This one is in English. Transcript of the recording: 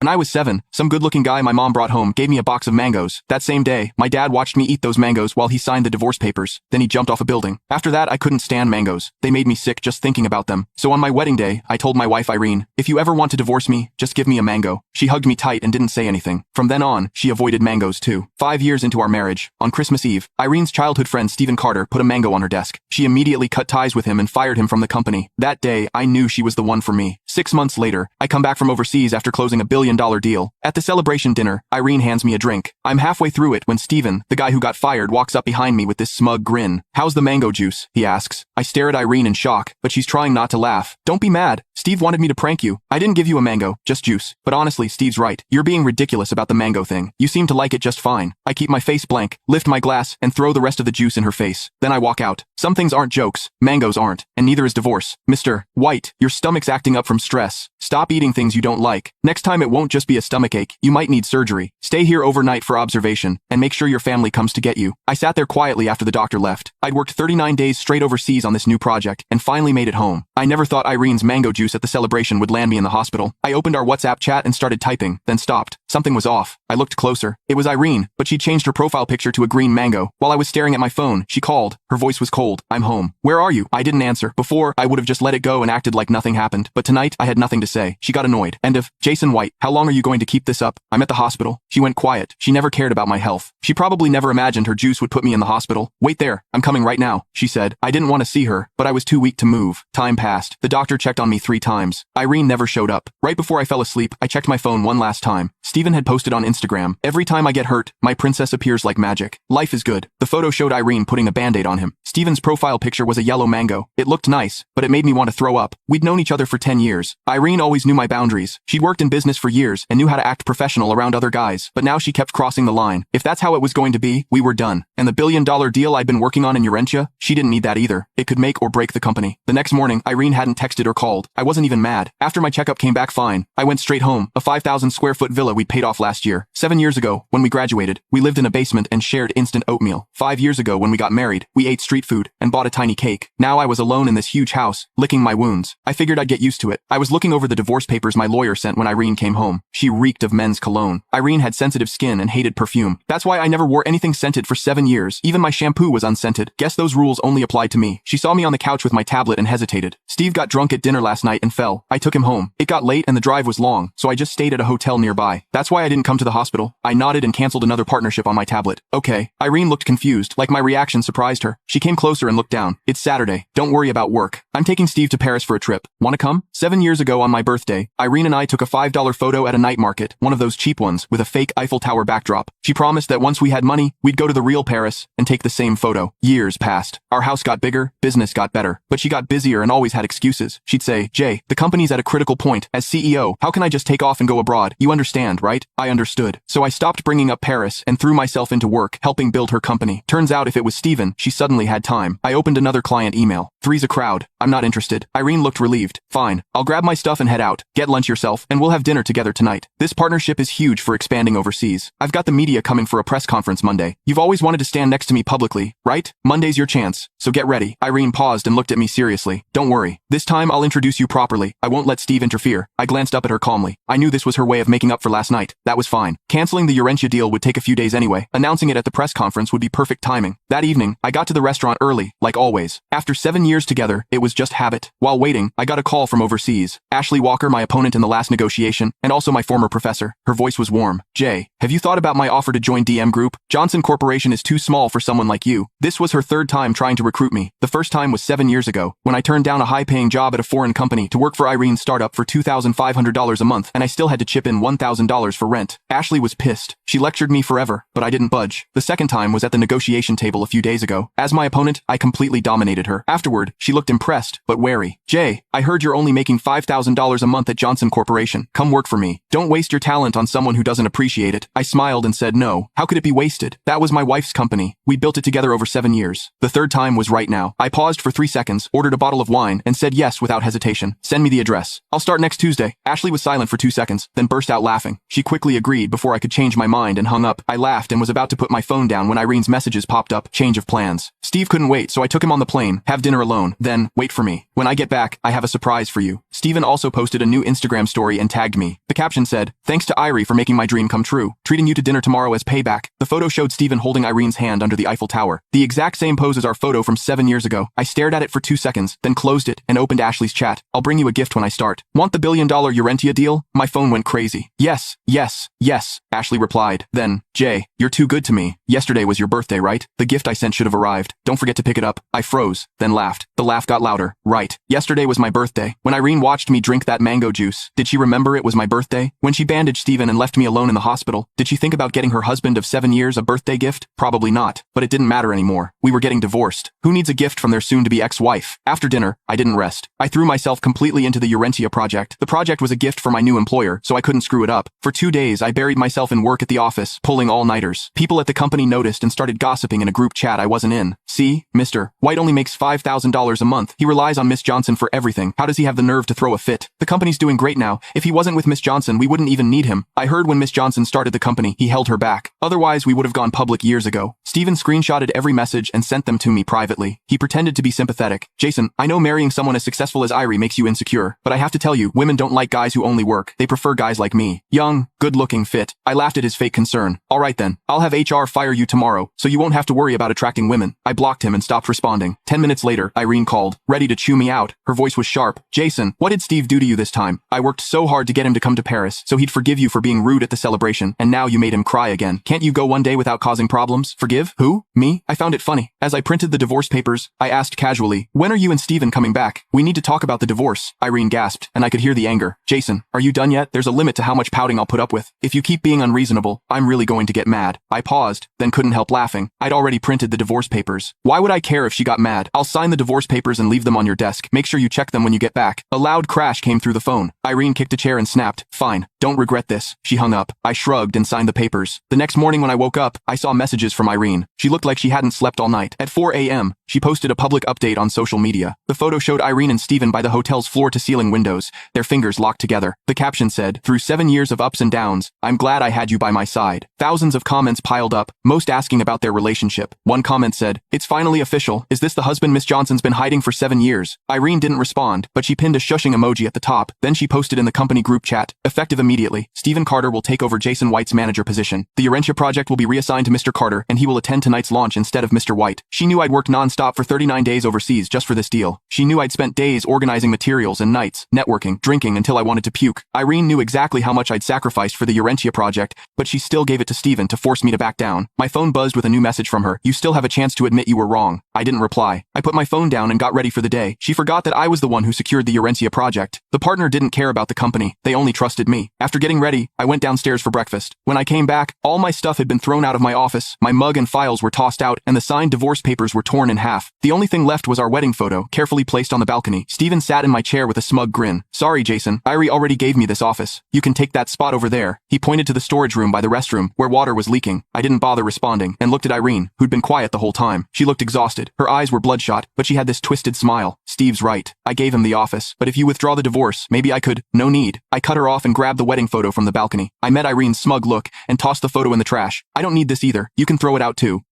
When I was 7, some good-looking guy my mom brought home gave me a box of mangoes. That same day, my dad watched me eat those mangoes while he signed the divorce papers. Then he jumped off a building. After that, I couldn't stand mangoes. They made me sick just thinking about them. So on my wedding day, I told my wife Irene, if you ever want to divorce me, just give me a mango. She hugged me tight and didn't say anything. From then on, she avoided mangoes too. 5 years into our marriage, on Christmas Eve, Irene's childhood friend Stephen Carter put a mango on her desk. She immediately cut ties with him and fired him from the company. That day, I knew she was the one for me. 6 months later, I come back from overseas after closing $1 billion deal. At the celebration dinner, Irene hands me a drink. I'm halfway through it when Stephen, the guy who got fired, walks up behind me with this smug grin. How's the mango juice? He asks. I stare at Irene in shock, but she's trying not to laugh. Don't be mad. Steve wanted me to prank you. I didn't give you a mango, just juice. But honestly, Steve's right. You're being ridiculous about the mango thing. You seem to like it just fine. I keep my face blank, lift my glass, and throw the rest of the juice in her face. Then I walk out. Some things aren't jokes. Mangoes aren't. And neither is divorce. Mr. White, your stomach's acting up from stress. Stop eating things you don't like. Next time it won't just be a stomachache. You might need surgery. Stay here overnight for observation, and make sure your family comes to get you. I sat there quietly after the doctor left. I'd worked 39 days straight overseas on this new project, and finally made it home. I never thought Irene's mango juice at the celebration would land me in the hospital. I opened our WhatsApp chat and started typing, then stopped. Something was off. I looked closer. It was Irene, but she'd changed her profile picture to a green mango. While I was staring at my phone, she called. Her voice was cold. I'm home. Where are you? I didn't answer. Before, I would have just let it go and acted like nothing happened. But tonight, I had nothing to say. She got annoyed. End of. Jason White, how long are you going to keep this up? I'm at the hospital. She went quiet. She never cared about my health. She probably never imagined her juice would put me in the hospital. Wait there. I'm coming right now, she said. I didn't want to see her, but I was too weak to move. Time passed. The doctor checked on me 3 times. Irene never showed up. Right before I fell asleep, I checked my phone one last time. Stephen had posted on Instagram, every time I get hurt, my princess appears like magic. Life is good. The photo showed Irene putting a band-aid on him. Stephen's profile picture was a yellow mango. It looked nice, but it made me want to throw up. We'd known each other for 10 years. Irene always knew my boundaries. She'd worked in business for years and knew how to act professional around other guys, but now she kept crossing the line. If that's how it was going to be, we were done. And the $1 billion deal I'd been working on in Urentia, she didn't need that either. It could make or break the company. The next morning, Irene hadn't texted or called. I wasn't even mad. After my checkup came back fine, I went straight home, a 5,000 square foot villa we'd paid off last year. 7 years ago, when we graduated, we lived in a basement and shared instant oatmeal. 5 years ago, when we got married, we ate street food and bought a tiny cake. Now I was alone in this huge house, licking my wounds. I figured I'd get used to it. I was looking over the divorce papers my lawyer sent when Irene came home. She reeked of men's cologne. Irene had sensitive skin and hated perfume. That's why I never wore anything scented for 7 years. Even my shampoo was unscented. Guess those rules only applied to me. She saw me on the couch with my tablet and hesitated. Steve got drunk at dinner last night and fell. I took him home. It got late and the drive was long, so I just stayed at a hotel nearby. That's why I didn't come to the hospital. I nodded and canceled another partnership on my tablet. Okay. Irene looked confused, like my reaction surprised her. She came closer and looked down. It's Saturday. Don't worry about work. I'm taking Steve to Paris for a trip. Wanna come? 7 years ago on my birthday, Irene and I took a $5 photo at a night market, one of those cheap ones, with a fake Eiffel Tower backdrop. She promised that once we had money, we'd go to the real Paris and take the same photo. Years passed. Our house got bigger, business got better, but she got busier and always had excuses. She'd say, Jay, the company's at a critical point. As CEO, how can I just take off and go abroad? You understand, right? I understood. So I stopped bringing up Paris and threw myself into work, helping build her company. Turns out if it was Stephen, she suddenly had time. I opened another client email. 3's a crowd. I'm not interested. Irene looked relieved. Fine. I'll grab my stuff and head out. Get lunch yourself, and we'll have dinner together tonight. This partnership is huge for expanding overseas. I've got the media coming for a press conference Monday. You've always wanted to stand next to me publicly, right? Monday's your chance. So get ready. Irene paused and looked at me seriously. Don't worry. This time I'll introduce you properly. I won't let Steve interfere. I glanced up at her calmly. I knew this was her way of making up for last night. That was fine. Canceling the Urentia deal would take a few days anyway. Announcing it at the press conference would be perfect timing. That evening, I got to the restaurant early, like always. After 7 years together, it was just habit. While waiting, I got a call from overseas. Ashley Walker, my opponent in the last negotiation, and also my former professor. Her voice was warm. Jay, have you thought about my offer to join DM Group? Johnson Corporation is too small for someone like you. This was her 3rd time trying to recruit me. The first time was 7 years ago, when I turned down a high-paying job at a foreign company to work for Irene's startup for $2,500 a month, and I still had to chip in $1,000 for rent. Ashley was pissed. She lectured me forever, but I didn't budge. The second time was at the negotiation table a few days ago. As my opponent, I completely dominated her. Afterward, she looked impressed, but wary. Jay, I heard you're only making $5,000 a month at Johnson Corporation. Come work for me. Don't waste your talent on someone who doesn't appreciate it. I smiled and said no. How could it be wasted? That was my wife's company. We built it together over 7 years. The third time was right now. I paused for 3 seconds, ordered a bottle of wine, and said yes without hesitation. Send me the address. I'll start next Tuesday. Ashley was silent for 2 seconds, then burst out laughing. She quickly agreed before I could change my mind and hung up. I laughed and was about to put my phone down when Irene's messages popped up. Change of plans. Steve couldn't wait, so I took him on the plane, have dinner alone, then wait wait for me. When I get back, I have a surprise for you. Steven also posted a new Instagram story and tagged me. The caption said, "Thanks to Irie for making my dream come true. Treating you to dinner tomorrow as payback." The photo showed Steven holding Irene's hand under the Eiffel Tower. The exact same pose as our photo from 7 years ago. I stared at it for 2 seconds, then closed it and opened Ashley's chat. "I'll bring you a gift when I start. Want the $1 billion Urentia deal?" My phone went crazy. Yes, yes, yes, Ashley replied. Then, "Jay, you're too good to me. Yesterday was your birthday, right? The gift I sent should have arrived. Don't forget to pick it up." I froze, then laughed. The laugh got louder. Right. Yesterday was my birthday. When Irene watched me drink that mango juice, did she remember it was my birthday? When she bandaged Steven and left me alone in the hospital, did she think about getting her husband of 7 years a birthday gift? Probably not. But it didn't matter anymore. We were getting divorced. Who needs a gift from their soon-to-be ex-wife? After dinner, I didn't rest. I threw myself completely into the Urentia project. The project was a gift for my new employer, so I couldn't screw it up. For 2 days, I buried myself in work at the office, pulling all-nighters. People at the company noticed and started gossiping in a group chat I wasn't in. "See, Mr. White only makes $5,000 a month. He relies on Miss Johnson for everything. How does he have the nerve to throw a fit? The company's doing great now. If he wasn't with Miss Johnson, we wouldn't even need him. I heard when Miss Johnson started the company, he held her back. Otherwise, we would have gone public years ago." Steven screenshotted every message and sent them to me privately. He pretended to be sympathetic. "Jason, I know marrying someone as successful as Irie makes you insecure, but I have to tell you, women don't like guys who only work. They prefer guys like me. Young, good-looking, fit." I laughed at his fake concern. "All right then, I'll have HR fire you tomorrow, so you won't have to worry about attracting women." I blocked him and stopped responding. 10 minutes later, Irene called, ready to chew me out. Her voice was sharp. "Jason, what did Steve do to you this time? I worked so hard to get him to come to Paris, so he'd forgive you for being rude at the celebration, and now you made him cry again. Can't you go one day without causing problems? Forgive? Who? Me?" I found it funny. As I printed the divorce papers, I asked casually, "When are you and Steven coming back? We need to talk about the divorce." Irene gasped, and I could hear the anger. "Jason, are you done yet? There's a limit to how much pouting I'll put up with. If you keep being unreasonable, I'm really going to get mad." I paused, then couldn't help laughing. I'd already printed the divorce papers. Why would I care if she got mad? "I'll sign the divorce papers and leave them on your desk. Make sure you check them when you get back." A loud crash came through the phone. Irene kicked a chair and snapped, "Fine, don't regret this." She hung up. I shrugged and signed the papers. The next morning when I woke up, I saw messages from Irene. She looked like she hadn't slept all night. At 4 a.m., she posted a public update on social media. The photo showed Irene and Steven by the hotel's floor-to-ceiling windows, their fingers locked together. The caption said, "Through 7 years of ups and downs, I'm glad I had you by my side." Thousands of comments piled up, most asking about their relationship. One comment said, "It's finally official. Is this the husband Miss Johnson's been hiding for 7 years?" Irene didn't respond, but she pinned a shushing emoji at the top. Then she posted in the company group chat, "Effective immediately, Steven Carter will take over Jason White's manager position. The Urentia project will be reassigned to Mr. Carter, and he will attend tonight's launch instead of Mr. White." She knew I'd worked non-stop for 39 days overseas just for this deal. She knew I'd spent days organizing materials and nights, networking, drinking until I wanted to puke. Irene knew exactly how much I'd sacrificed for the Urentia project, but she still gave it to Steven to force me to back down. My phone buzzed with a new message from her. "You still have a chance to admit you were wrong." I didn't reply. I put my phone down and got ready for the day. She forgot that I was the one who secured the Urentia project. The partner didn't care about the company. They only trusted me. After getting ready, I went downstairs for breakfast. When I came back, all my stuff had been thrown out of my office. My mug and files were tossed out, and the signed divorce papers were torn in half. The only thing left was our wedding photo, carefully placed on the balcony. Steven sat in my chair with a smug grin. "Sorry, Jason. Irie already gave me this office. You can take that spot over there." He pointed to the storage room by the restroom, where water was leaking. I didn't bother responding, and looked at Irene, who'd been quiet the whole time. She looked exhausted. Her eyes were bloodshot, but she had this twisted smile. "Steve's right. I gave him the office, but if you withdraw the divorce, maybe I could." "No need." I cut her off and grabbed the wedding photo from the balcony. I met Irene's smug look and tossed the photo in the trash. "I don't need this either. You can throw it out too."